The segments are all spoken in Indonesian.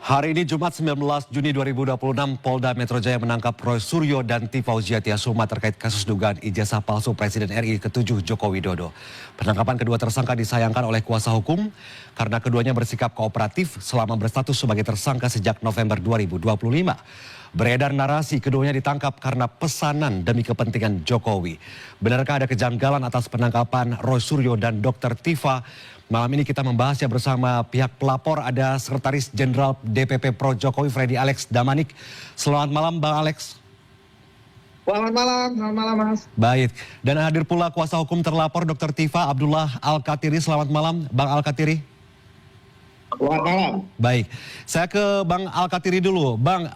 Hari ini Jumat 19 Juni 2026, Polda Metro Jaya menangkap Roy Suryo dan Ti Fauziatia Suma terkait kasus dugaan ijazah palsu Presiden RI ke-7 Joko Widodo. Penangkapan kedua tersangka disayangkan oleh kuasa hukum karena keduanya bersikap kooperatif selama berstatus sebagai tersangka sejak November 2025. Beredar narasi keduanya ditangkap karena pesanan demi kepentingan Jokowi. Benarkah ada kejanggalan atas penangkapan Roy Suryo dan Dr. Tifa? Malam ini kita membahasnya bersama pihak pelapor, ada Sekretaris Jenderal DPP Pro Jokowi Freddy Alex Damanik. Selamat malam Bang Alex. Selamat malam Mas. Baik, dan hadir pula kuasa hukum terlapor Dr. Tifa Abdullah Al-Katiri. Selamat malam Bang Al-Katiri. Selamat malam. Baik, saya ke Bang Al-Katiri dulu. Bang,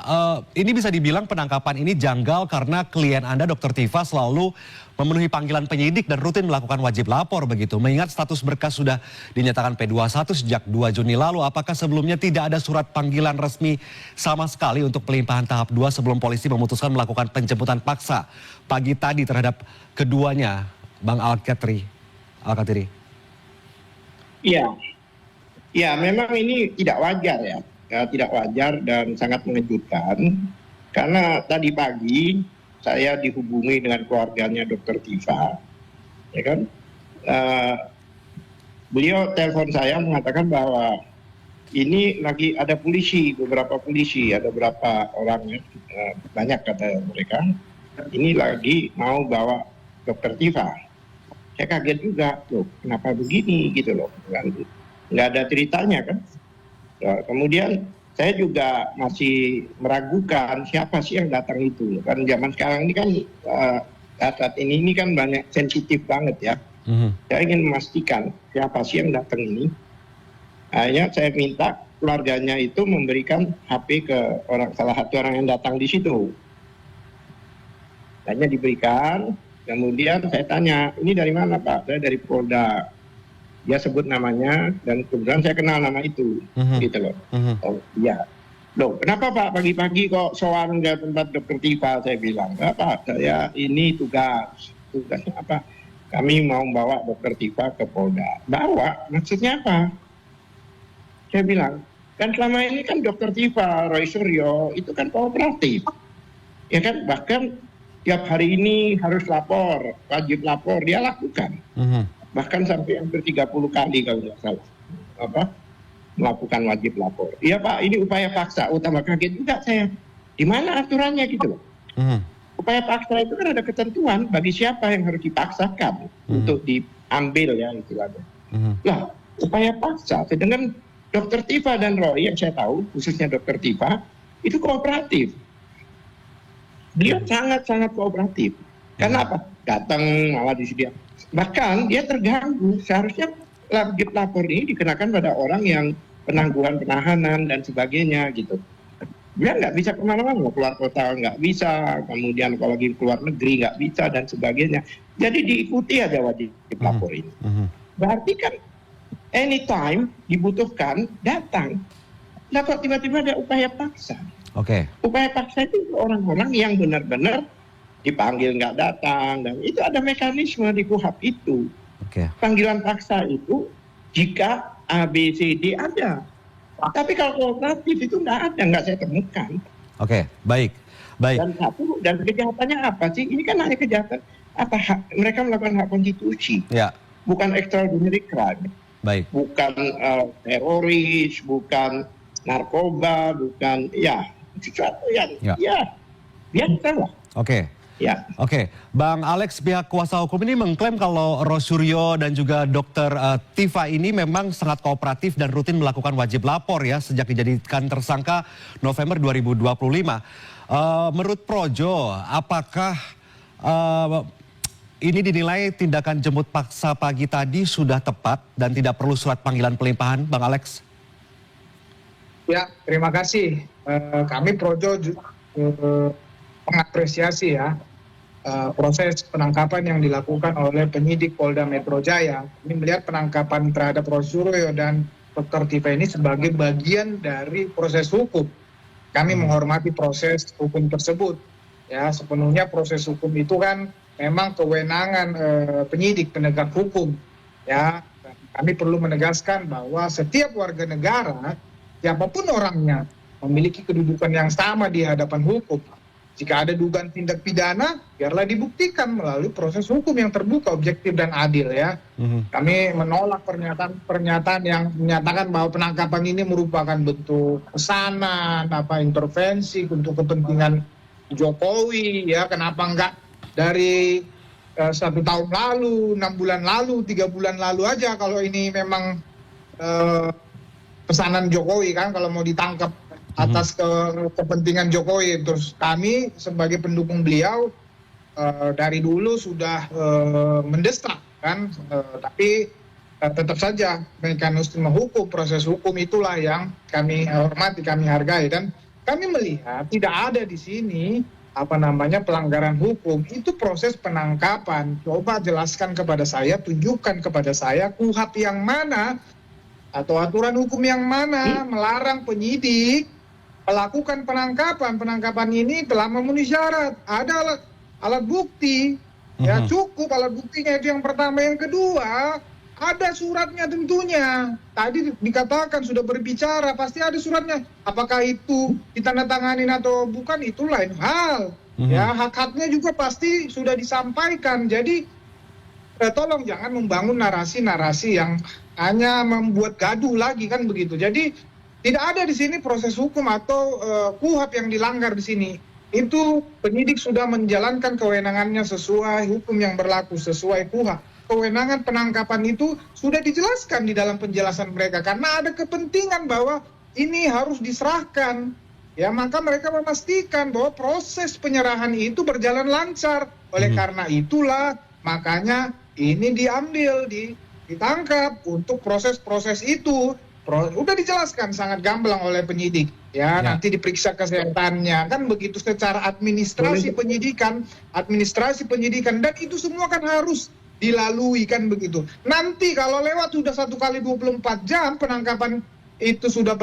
ini bisa dibilang penangkapan ini janggal karena klien Anda Dr. Tifa selalu memenuhi panggilan penyidik dan rutin melakukan wajib lapor begitu. Mengingat status berkas sudah dinyatakan P21 sejak 2 Juni lalu, apakah sebelumnya tidak ada surat panggilan resmi sama sekali untuk pelimpahan tahap 2 sebelum polisi memutuskan melakukan penjemputan paksa pagi tadi terhadap keduanya, Bang Al-Katiri? Iya. Ya, memang ini tidak wajar ya. Tidak wajar dan sangat mengejutkan. Karena tadi pagi saya dihubungi dengan keluarganya Dr. Tifa. Ya kan? Beliau telepon saya mengatakan bahwa ini lagi ada polisi, beberapa polisi, ada beberapa orang, banyak kata mereka. Ini lagi mau bawa Dr. Tifa. Saya kaget juga, loh kenapa begini gitu loh. Nggak ada ceritanya kan. Kemudian saya juga masih meragukan siapa sih yang datang itu. Kan zaman sekarang ini kan saat ini kan banyak sensitif banget ya. Saya ingin memastikan siapa sih yang datang ini. Akhirnya saya minta keluarganya itu memberikan HP ke salah satu orang yang datang di situ. Hanya diberikan, kemudian saya tanya, ini dari mana Pak? Saya dari Polda. Dia sebut namanya dan kemudian saya kenal nama itu, gitu loh. Oh iya, loh kenapa Pak pagi-pagi kok sowan ke tempat Dr. Tifa? Saya bilang, Pak saya ini tugasnya apa? Kami mau bawa Dr. Tifa ke Polda. Bawa, maksudnya apa? Saya bilang, kan selama ini kan Dr. Tifa, Roy Suryo itu kan kooperatif, ya kan? Bahkan tiap hari ini harus lapor, wajib lapor, dia lakukan. Bahkan sampai hampir 30 kali kalau nggak salah melakukan wajib lapor. Iya Pak, ini upaya paksa. Tambah kaget juga saya. Di mana aturannya gitu loh? Upaya paksa itu kan ada ketentuan bagi siapa yang harus dipaksakan untuk diambil ya istilahnya. Lah, upaya paksa. Sedangkan Dr. Tifa dan Roy yang saya tahu, khususnya Dr. Tifa, itu kooperatif. Dia sangat-sangat kooperatif. Karena apa? Datang malah disediakan. Bahkan dia terganggu, seharusnya wajib lapor ini dikenakan pada orang yang penangguhan penahanan dan sebagainya gitu. Dia nggak bisa kemana-mana, keluar kota nggak bisa, kemudian kalau lagi keluar negeri nggak bisa dan sebagainya. Jadi diikuti aja wajib lapor ini. Berarti kan anytime dibutuhkan datang. Nah kok tiba-tiba ada upaya paksa? Upaya paksa itu orang-orang yang benar-benar dipanggil nggak datang, dan itu ada mekanisme di KUHP itu. Panggilan paksa itu jika A, B, C, D ada. Tapi kalau kooperatif itu nggak ada, nggak saya temukan. Baik. Dan kejahatannya apa sih? Ini kan hanya kejahatan. Mereka melakukan hak konstitusi. Bukan extraordinary crime. Bukan teroris, bukan narkoba, bukan sesuatu yang biasa lah. Bang Alex, pihak kuasa hukum ini mengklaim kalau Roy Suryo dan juga Dr. Tifa ini memang sangat kooperatif dan rutin melakukan wajib lapor ya sejak dijadikan tersangka November 2025. Menurut Projo, apakah ini dinilai tindakan jemput paksa pagi tadi sudah tepat dan tidak perlu surat panggilan pelimpahan, Bang Alex? Ya, terima kasih. Kami Projo mengapresiasi ya proses penangkapan yang dilakukan oleh penyidik Polda Metro Jaya. Ini melihat penangkapan terhadap Roy Suryo dan Dr. Tifa ini sebagai bagian dari proses hukum. Kami menghormati proses hukum tersebut. Ya, sepenuhnya proses hukum itu kan memang kewenangan penyidik penegak hukum. Ya, kami perlu menegaskan bahwa setiap warga negara, siapapun orangnya, memiliki kedudukan yang sama di hadapan hukum. Jika ada dugaan tindak pidana, biarlah dibuktikan melalui proses hukum yang terbuka, objektif dan adil ya. Kami menolak pernyataan yang menyatakan bahwa penangkapan ini merupakan bentuk pesanan, intervensi untuk kepentingan Jokowi ya. Kenapa enggak dari 1 tahun lalu, 6 bulan lalu, 3 bulan lalu aja kalau ini memang pesanan Jokowi kan, kalau mau ditangkap atas kepentingan Jokowi. Terus kami sebagai pendukung beliau dari dulu sudah mendesak kan, tapi tetap saja mekanisme hukum, proses hukum itulah yang kami hormati, kami hargai, dan kami melihat tidak ada di sini pelanggaran hukum. Itu proses penangkapan. Coba jelaskan kepada saya, tunjukkan kepada saya KUHP yang mana atau aturan hukum yang mana melarang penyidik melakukan penangkapan. Penangkapan ini telah memenuhi syarat. Ada alat bukti, ya cukup alat buktinya itu yang pertama. Yang kedua, ada suratnya tentunya. Tadi dikatakan sudah berbicara, pasti ada suratnya. Apakah itu ditandatanganin atau bukan, itu lain hal. Ya, hak-haknya juga pasti sudah disampaikan. Jadi tolong jangan membangun narasi-narasi yang hanya membuat gaduh lagi kan begitu. Jadi tidak ada di sini proses hukum atau KUHP yang dilanggar di sini. Itu penyidik sudah menjalankan kewenangannya sesuai hukum yang berlaku, sesuai KUHP. Kewenangan penangkapan itu sudah dijelaskan di dalam penjelasan mereka. Karena ada kepentingan bahwa ini harus diserahkan. Ya, maka mereka memastikan bahwa proses penyerahan itu berjalan lancar. Oleh karena itulah, makanya ini diambil, ditangkap untuk proses-proses itu. Udah dijelaskan sangat gamblang oleh penyidik ya, nanti diperiksa kesehatannya kan begitu, secara administrasi penyidikan, dan itu semua kan harus dilalui kan begitu. Nanti kalau lewat sudah 1 kali 24 jam penangkapan itu sudah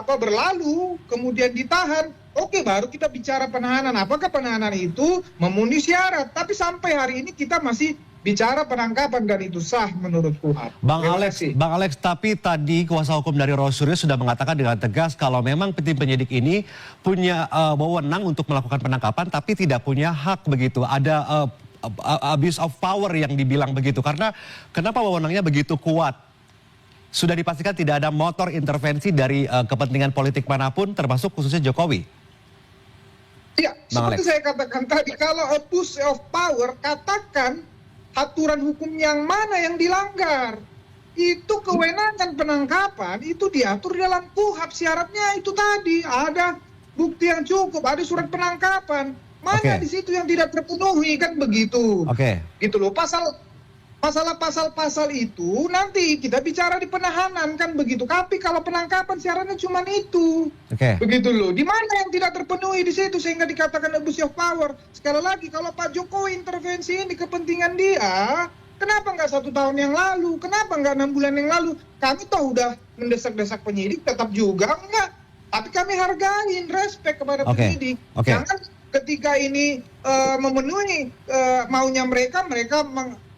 berlalu, kemudian ditahan, oke, baru kita bicara penahanan. Apakah penahanan itu memenuhi syarat? Tapi sampai hari ini kita masih bicara penangkapan dan itu sah menurut KUHP. Bang Alex, tapi tadi kuasa hukum dari Roy Suryo sudah mengatakan dengan tegas kalau memang tim penyidik ini punya wewenang untuk melakukan penangkapan, tapi tidak punya hak begitu. Ada abuse of power yang dibilang begitu. Karena kenapa wewenangnya begitu kuat? Sudah dipastikan tidak ada motor intervensi dari kepentingan politik manapun, termasuk khususnya Jokowi. Ya, seperti saya katakan tadi, kalau abuse of power, katakan aturan hukum yang mana yang dilanggar. Itu kewenangan penangkapan, itu diatur dalam KUHP. Syaratnya itu tadi, ada bukti yang cukup, ada surat penangkapan. Mana di situ yang tidak terpenuhi, kan begitu. Gitu loh, pasal-pasal itu nanti kita bicara di penahanan, kan begitu. Tapi kalau penangkapan syaratnya cuma itu. Begitu loh. Di mana yang tidak terpenuhi di situ sehingga dikatakan abuse of power. Sekali lagi, kalau Pak Jokowi intervensi ini kepentingan dia, kenapa nggak 1 tahun yang lalu? Kenapa nggak 6 bulan yang lalu? Kami tahu udah mendesak-desak penyidik, tetap juga enggak. Tapi kami hargain, respect kepada penyidik. Jangan ketika ini memenuhi maunya mereka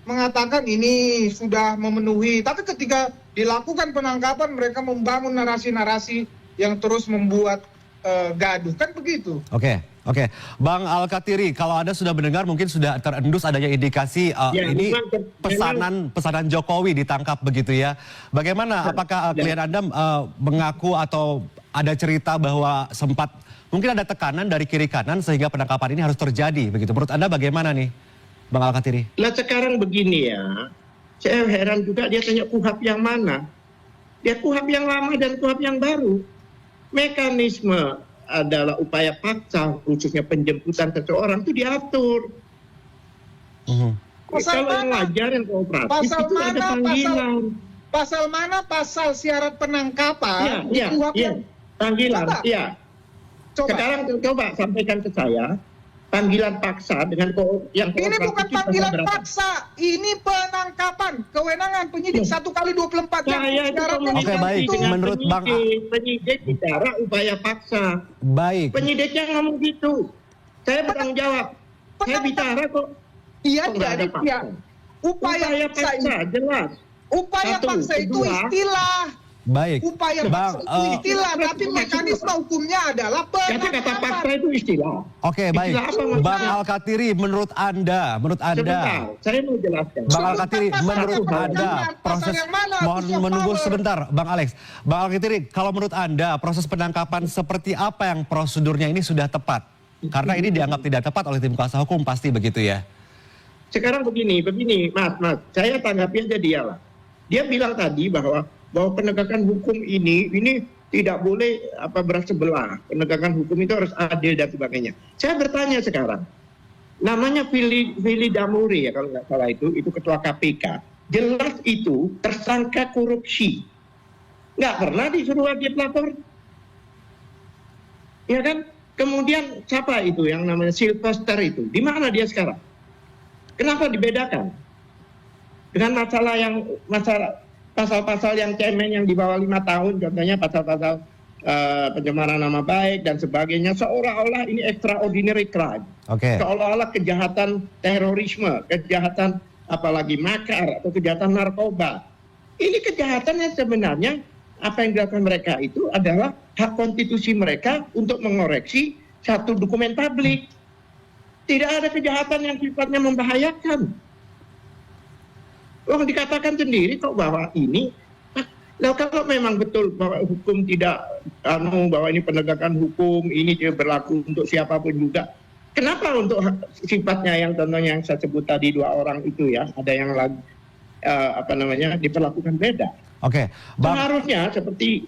mengatakan ini sudah memenuhi, tapi ketika dilakukan penangkapan mereka membangun narasi-narasi yang terus membuat gaduh, kan begitu. Oke. Bang Al-Katiri, kalau Anda sudah mendengar mungkin sudah terendus adanya indikasi ini pesanan Jokowi ditangkap begitu ya. Bagaimana, apakah klien Anda mengaku atau ada cerita bahwa sempat mungkin ada tekanan dari kiri kanan sehingga penangkapan ini harus terjadi begitu. Menurut Anda bagaimana nih, Bang Al-Katiri? Lah sekarang begini ya, saya heran juga dia tanya KUHP yang mana. Dia KUHP yang lama dan KUHP yang baru. Mekanisme adalah upaya paksa, khususnya penjemputan seseorang itu diatur. Kalau yang wajar yang kooperatif itu ada panggilan. Pasal mana pasal syarat penangkapan? Iya. Panggilan, iya. Sekarang coba sampaikan ke saya. Panggilan paksa dengan yang ini bukan panggilan paksa, ini penangkapan, kewenangan penyidik 1 kali 24 jam. Oke, baik. Menurut Bang penyidik bicara upaya paksa. Baik. Penyidiknya ngomong gitu. Saya bertanggung jawab. Saya bicara kok. Iya, upaya paksa jelas. Upaya paksa itu istilah. Baik. Upaya Bang, paksa itu istilah, tapi mekanisme hukumnya adalah Kata-kata paksa penangkapan. itu istilah. Oke, baik. Istilah apa maksudnya? Bang Al-Katiri, menurut Anda, Sebentar, saya mau jelaskan. Bang Al-Katiri, menurut Anda proses mohon menunggu sebentar, Bang Alex. Bang Al-Katiri, kalau menurut Anda proses penangkapan seperti apa yang prosedurnya ini sudah tepat? Karena ini dianggap tidak tepat oleh tim kuasa hukum, pasti begitu ya? Sekarang begini, Mas, saya tanggapi aja dia lah. Dia bilang tadi bahwa penegakan hukum ini tidak boleh berat sebelah. Penegakan hukum itu harus adil dan sebagainya. Saya bertanya sekarang, namanya Firly Damuri ya kalau nggak salah itu ketua KPK. Jelas itu tersangka korupsi. Nggak pernah disuruh wajib lapor. Ya kan? Kemudian siapa itu yang namanya Sylvester itu? Di mana dia sekarang? Kenapa dibedakan? Dengan masalah pasal-pasal yang cemen yang di bawah 5 tahun, contohnya pasal-pasal pencemaran nama baik dan sebagainya, seolah-olah ini extraordinary crime. Oke. Seolah-olah kejahatan terorisme, kejahatan apalagi makar atau kejahatan narkoba. Ini kejahatan yang sebenarnya apa yang dilakukan mereka itu adalah hak konstitusi mereka untuk mengoreksi satu dokumen publik. Tidak ada kejahatan yang sifatnya membahayakan. Dikatakan sendiri kok bahwa ini, kalau memang betul bahwa hukum tidak, bahwa ini penegakan hukum, ini berlaku untuk siapapun juga. Kenapa untuk sifatnya yang contohnya yang saya sebut tadi 2 orang itu ya, ada yang lagi diperlakukan beda. Oke, Seharusnya seperti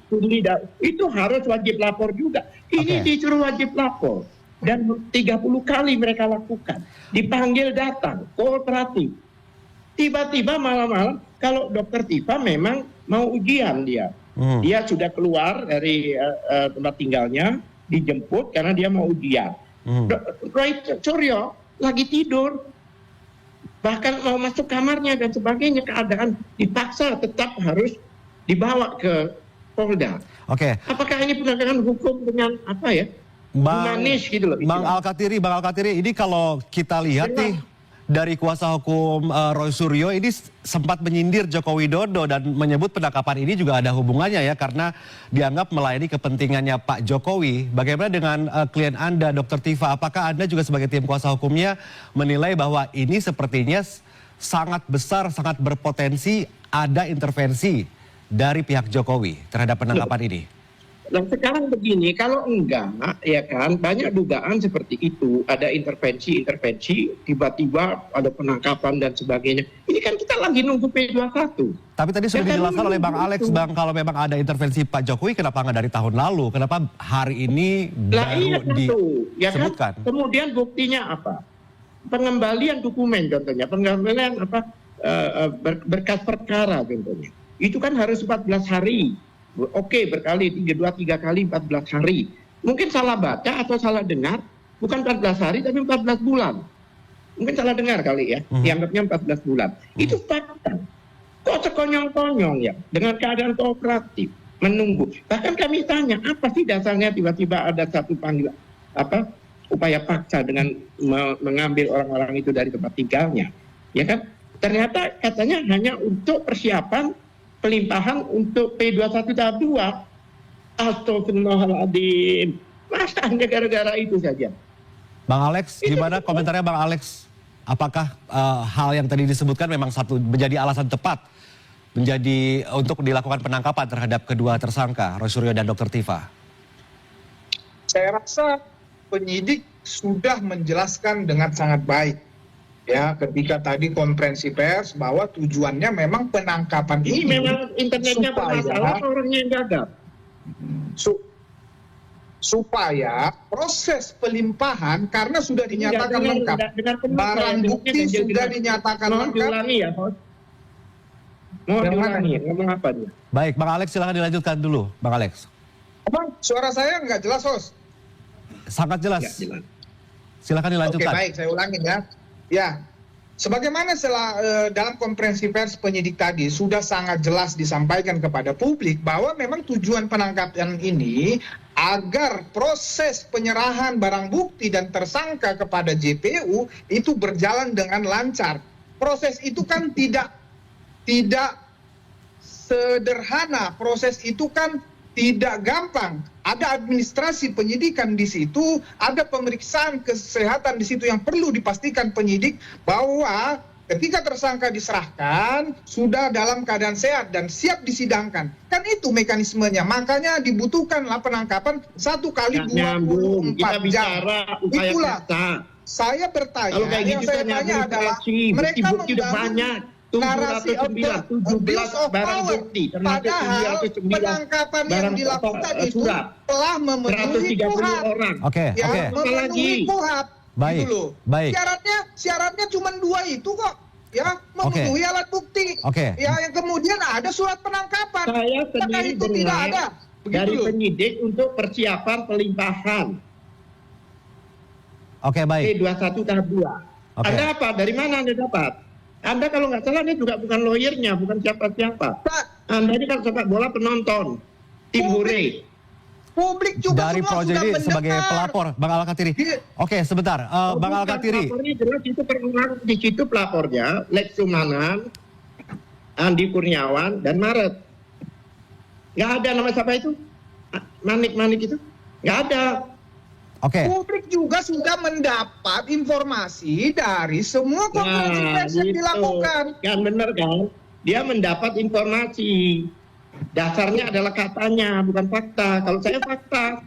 itu harus wajib lapor juga. Ini disuruh wajib lapor dan 30 kali mereka lakukan. Dipanggil datang, kooperatif. Tiba-tiba malam-malam kalau dokter Tifa memang mau ujian dia. Dia sudah keluar dari tempat tinggalnya, dijemput karena dia mau ujian. Roy Suryo lagi tidur, bahkan mau masuk kamarnya dan sebagainya, keadaan dipaksa tetap harus dibawa ke Polda. Oke. Apakah ini penegakan hukum dengan humanis gitu loh? Bang Al-Katiri, ini kalau kita lihat nih dari kuasa hukum Roy Suryo ini sempat menyindir Joko Widodo dan menyebut penangkapan ini juga ada hubungannya ya karena dianggap melayani kepentingannya Pak Jokowi. Bagaimana dengan klien Anda, Dr. Tifa? Apakah Anda juga sebagai tim kuasa hukumnya menilai bahwa ini sepertinya sangat besar, sangat berpotensi ada intervensi dari pihak Jokowi terhadap penangkapan ini? Dan sekarang begini, kalau enggak, ya kan, banyak dugaan seperti itu, ada intervensi, tiba-tiba ada penangkapan dan sebagainya. Ini kan kita lagi nunggu P21. Tapi tadi sudah dijelaskan oleh Bang Alex, Bang, kalau memang ada intervensi Pak Jokowi, kenapa nggak dari tahun lalu? Kenapa hari ini baru disebutkan? Kan? Kemudian buktinya apa? Pengembalian dokumen contohnya, pengembalian berkas perkara contohnya. Itu kan harus 14 hari. Oke, berkali 3 kali 14 hari. Mungkin salah baca atau salah dengar, bukan 14 hari tapi 14 bulan. Mungkin salah dengar kali ya, dianggapnya 14 bulan. Itu fakta. Kok sekonyong-konyong ya, dengan keadaan kooperatif, menunggu. Bahkan kami tanya, apa sih dasarnya tiba-tiba ada satu panggilan, upaya paksa dengan mengambil orang-orang itu dari tempat tinggalnya. Ya kan? Ternyata katanya hanya untuk persiapan pelimpahan untuk P21 tahap 2. Astagfirullahaladzim. Masa hanya gara-gara itu saja? Bang Alex, gimana komentarnya Bang Alex? Apakah hal yang tadi disebutkan memang menjadi alasan tepat untuk dilakukan penangkapan terhadap kedua tersangka, Roy Suryo dan Dr. Tifa? Saya rasa penyidik sudah menjelaskan dengan sangat baik. Ya, ketika tadi konferensi pers bahwa tujuannya memang penangkapan ini memang internetnya bermasalah, orangnya yang gagal. Supaya proses pelimpahan karena sudah dinyatakan lengkap, barang bukti sudah dinyatakan lengkap. Diulangi ya, mau diulangi, ngomong apa dia? Baik, Bang Alex silahkan dilanjutkan dulu, Bang Alex. Bang, suara saya nggak jelas, Host? Sangat jelas. Silahkan dilanjutkan. Oke, baik, saya ulangin ya. Ya, sebagaimana dalam konferensi pers penyidik tadi sudah sangat jelas disampaikan kepada publik bahwa memang tujuan penangkapan ini agar proses penyerahan barang bukti dan tersangka kepada JPU itu berjalan dengan lancar. Proses itu kan tidak sederhana. Proses itu kan tidak gampang. Ada administrasi penyidikan di situ, ada pemeriksaan kesehatan di situ yang perlu dipastikan penyidik bahwa ketika tersangka diserahkan sudah dalam keadaan sehat dan siap disidangkan. Kan itu mekanismenya. Makanya dibutuhkanlah penangkapan 1 kali 24 kita jam. bicara upaya Itulah paksa. saya bertanya. Kalau kayak Yang gitu saya kan tanya adalah bukti mereka udah membangun banyak. narasi 17 abuse of barang power. bukti, termasuk Padahal 909 penangkapan yang barang dilakukan itu surat. telah memenuhi 130 KUHAP. orang. Oke, Ya, oke. memenuhi KUHAP. Baik, Gitu loh. baik. Syaratnya cuma 2 itu kok. Ya, memenuhi alat bukti. Oke. Ya, yang kemudian ada surat penangkapan. Saya Apakah sendiri itu tidak dengar ada? Begitu dari loh. penyidik untuk persiapan pelimpahan Oke, baik. P21 tahap 2. Oke. Anda apa? Dari mana Anda dapat? Anda kalau nggak salah, Anda juga bukan lawyernya, bukan siapa-siapa. Pak, Anda ini kan sepak bola penonton. Tim Hore. publik juga Dari semua Project sudah ini sebagai mendengar. pelapor, Bang Al-Katiri. Oke, sebentar, Bang Bukan, Al-Katiri. Pelapornya jelas itu terkenal di situ pelapornya, Lex Sumanan, Andi Kurniawan, dan Maret. Nggak ada nama siapa itu? Manik-manik itu? Nggak ada. Oke, Publik juga sudah mendapat informasi dari semua konferensi pers yang dilakukan. Kan benar kan? Dia mendapat informasi. Dasarnya adalah katanya, bukan fakta. Kalau saya fakta,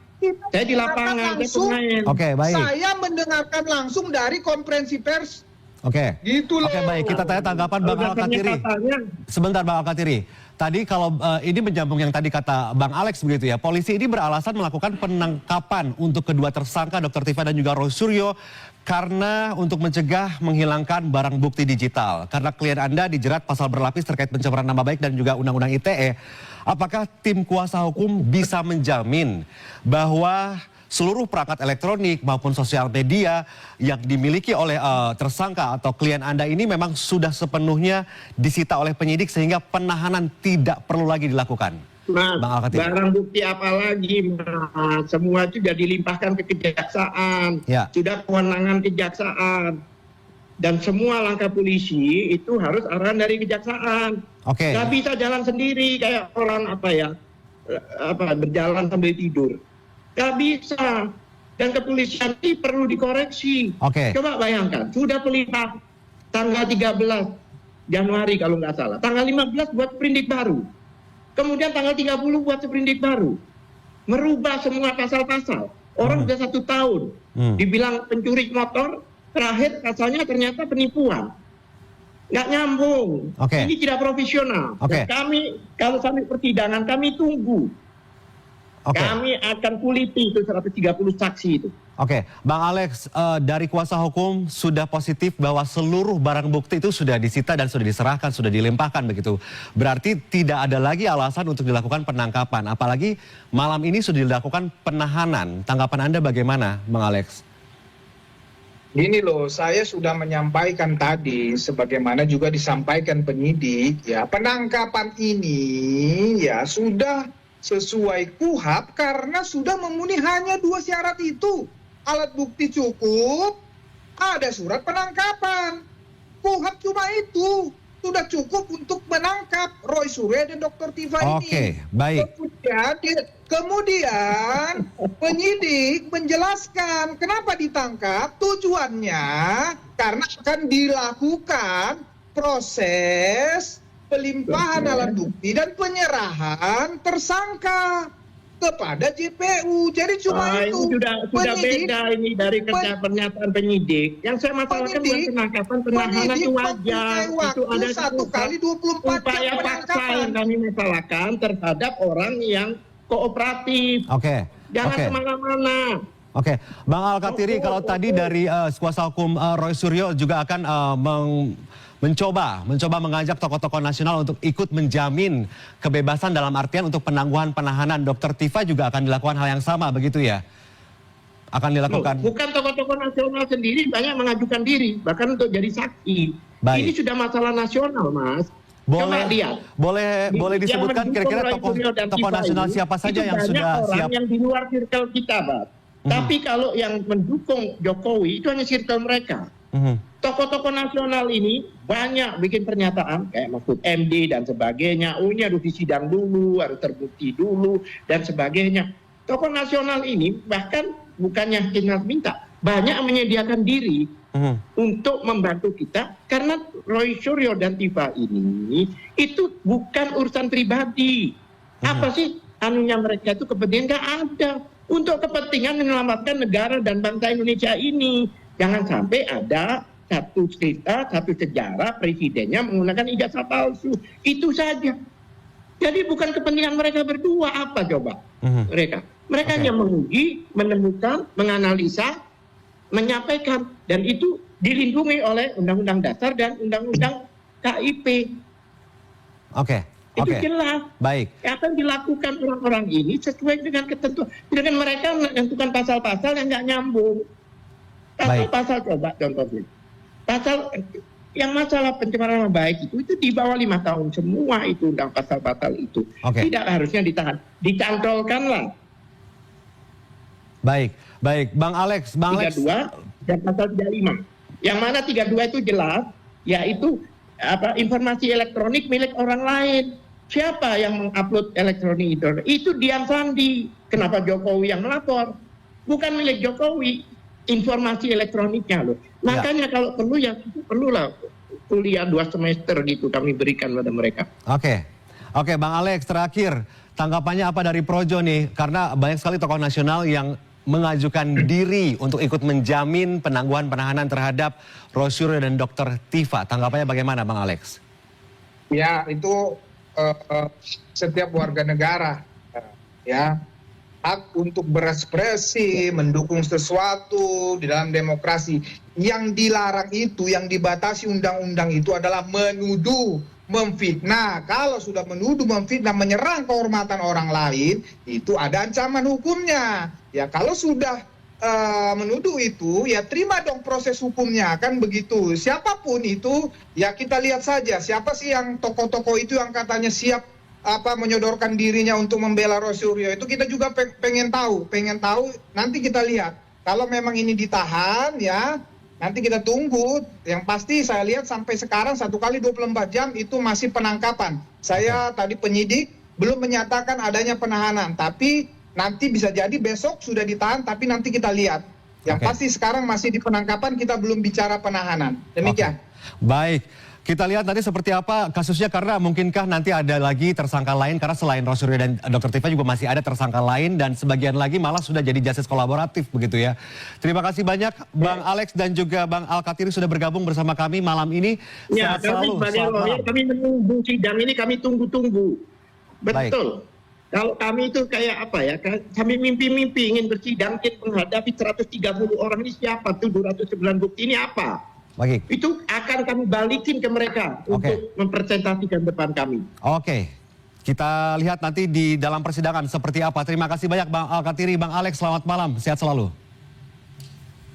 saya di lapangan, saya pemain. oke, baik. Saya mendengarkan langsung dari konferensi pers. Oke. Gitu loh. Oke, baik. Kita tanya tanggapan Bang Kalau dasarnya Al-Katiri. katanya, Sebentar Bang Al-Katiri. Tadi kalau ini menyambung yang tadi kata Bang Alex begitu ya. Polisi ini beralasan melakukan penangkapan untuk kedua tersangka Dr. Tifa dan juga Roy Suryo karena untuk mencegah menghilangkan barang bukti digital. Karena klien Anda dijerat pasal berlapis terkait pencemaran nama baik dan juga Undang-Undang ITE. Apakah tim kuasa hukum bisa menjamin bahwa seluruh perangkat elektronik maupun sosial media yang dimiliki oleh tersangka atau klien Anda ini memang sudah sepenuhnya disita oleh penyidik sehingga penahanan tidak perlu lagi dilakukan? Mas, Bang Al-Katiri. barang bukti apa lagi, Mas? Semua itu sudah dilimpahkan ke kejaksaan. Ya. Sudah kewenangan kejaksaan. Dan semua langkah polisi itu harus arahan dari kejaksaan. Oke. Nggak bisa jalan sendiri kayak orang berjalan sambil tidur. Nggak bisa. Dan kepolisian ini perlu dikoreksi. Oke. Coba bayangkan, sudah pelimpah tanggal 13 Januari kalau nggak salah. Tanggal 15 buat sprindik baru. Kemudian tanggal 30 buat sprindik baru. Merubah semua pasal-pasal. Orang sudah 1 tahun. Dibilang pencuri motor, terakhir pasalnya ternyata penipuan. Nggak nyambung. Oke. Ini tidak profesional. Oke. Dan kami, kalau sampai persidangan, kami tunggu. Oke. Kami akan kuliti itu 130 saksi itu. Oke, Bang Alex, dari kuasa hukum sudah positif bahwa seluruh barang bukti itu sudah disita dan sudah diserahkan, sudah dilimpahkan begitu. Berarti tidak ada lagi alasan untuk dilakukan penangkapan. Apalagi malam ini sudah dilakukan penahanan. Tanggapan Anda bagaimana, Bang Alex? Gini loh, saya sudah menyampaikan tadi, sebagaimana juga disampaikan penyidik, ya penangkapan ini ya sudah sesuai KUHAP karena sudah memenuhi hanya 2 syarat itu. Alat bukti cukup, ada surat penangkapan. KUHAP cuma itu, sudah cukup untuk menangkap Roy Suryo dan Dr. Tifa ini. Oke, baik. Kemudian penyidik menjelaskan kenapa ditangkap, tujuannya karena akan dilakukan proses pelimpahan alat bukti dan penyerahan tersangka kepada JPU. Jadi cuma itu. Ini sudah beda ini dari pernyataan penyidik. Yang saya masalahkan bukan penangkapan, penahanan itu wajar. Itu ada 1 kali 24 upaya jam paksa penangkapan. yang kami masalahkan terhadap orang yang kooperatif. Oke. Jangan Oke. kemana-mana. Oke, Bang Al-Katiri, kalau tadi dari kuasa hukum Roy Suryo juga akan mencoba mengajak tokoh-tokoh nasional untuk ikut menjamin kebebasan dalam artian untuk penangguhan penahanan. Dr. Tifa juga akan dilakukan hal yang sama, begitu ya? Akan dilakukan. Bukan tokoh-tokoh nasional sendiri banyak mengajukan diri, bahkan untuk jadi saksi. Baik. Ini sudah masalah nasional, Mas. Coba lihat. Boleh disebutkan kira-kira tokoh nasional siapa saja yang sudah orang siap? yang di luar circle kita, Pak. Tapi kalau yang mendukung Jokowi itu hanya circle mereka. tokoh-tokoh nasional ini banyak bikin pernyataan kayak Mahfud MD dan sebagainya. Oh, ini harus disidang dulu, harus terbukti dulu dan sebagainya. Tokoh nasional ini bahkan bukannya kita minta, banyak menyediakan diri untuk membantu kita karena Roy Suryo dan Tifa ini itu bukan urusan pribadi. Apa sih anunya mereka itu kepentingan? Nggak ada. Untuk kepentingan menyelamatkan negara dan bangsa Indonesia ini. Jangan sampai ada satu cerita, satu sejarah presidennya menggunakan ijazah palsu. Itu saja. Jadi bukan kepentingan mereka berdua. Apa coba mereka hanya menguji, menemukan, menganalisa, menyampaikan. Dan itu dilindungi oleh Undang-Undang Dasar dan Undang-Undang KIP. Itu jelas. Baik. Apa yang dilakukan orang-orang ini sesuai dengan ketentuan. Dengan mereka menentukan pasal-pasal yang nggak nyambung. Pasal coba contohnya. Pasal yang masalah pencemaran nama baik itu di bawah 5 tahun semua itu undang pasal-pasal itu. Tidak harusnya ditahan. Dicantolkanlah. Baik. Bang Alex. 32 dan pasal 35. Yang mana 32 itu jelas, yaitu informasi elektronik milik orang lain. Siapa yang mengupload elektronik itu? Itu Dian Sandi. Kenapa Jokowi yang melapor? Bukan milik Jokowi. Informasi elektroniknya loh. Makanya kalau perlu ya perlulah kuliah 2 semester gitu kami berikan pada mereka. Oke, Bang Alex, terakhir tanggapannya apa dari Projo nih? Karena banyak sekali tokoh nasional yang mengajukan diri untuk ikut menjamin penangguhan penahanan terhadap Roy Suryo dan Dr. Tifa. Tanggapannya bagaimana, Bang Alex? Ya, itu setiap warga negara ya hak untuk berekspresi, mendukung sesuatu di dalam demokrasi. Yang dilarang itu, yang dibatasi undang-undang itu adalah menuduh, memfitnah. Kalau sudah menuduh, memfitnah, menyerang kehormatan orang lain, itu ada ancaman hukumnya. Ya kalau sudah menuduh itu, ya terima dong proses hukumnya, kan begitu. Siapapun itu, ya kita lihat saja siapa sih yang tokoh-tokoh itu yang katanya siap menyodorkan dirinya untuk membela Roy Suryo. Itu kita juga pengen tahu, nanti kita lihat. Kalau memang ini ditahan ya, nanti kita tunggu. Yang pasti saya lihat sampai sekarang 1 kali 24 jam itu masih penangkapan. Saya tadi penyidik belum menyatakan adanya penahanan, tapi nanti bisa jadi besok sudah ditahan, tapi nanti kita lihat. Yang pasti sekarang masih di penangkapan, kita belum bicara penahanan. Demikian. Baik. Kita lihat tadi seperti apa kasusnya, karena mungkinkah nanti ada lagi tersangka lain, karena selain Roy Suryo dan Dr. Tifa juga masih ada tersangka lain dan sebagian lagi malah sudah jadi justice kolaboratif begitu ya. Terima kasih banyak Bang Alex dan juga Bang Al-Katiri sudah bergabung bersama kami malam ini. Ya, kami menunggu sidang ini, kami tunggu-tunggu. Betul. Baik. Kalau kami itu kayak apa ya, kami mimpi-mimpi ingin bersidang, menghadapi 130 orang ini siapa tuh, 209 bukti ini apa? Baik. Itu akan kami balikin ke mereka untuk mempresentasikan depan kami. Kita lihat nanti di dalam persidangan seperti apa. Terima kasih banyak Bang Al-Katiri, Bang Alex, selamat malam, sehat selalu.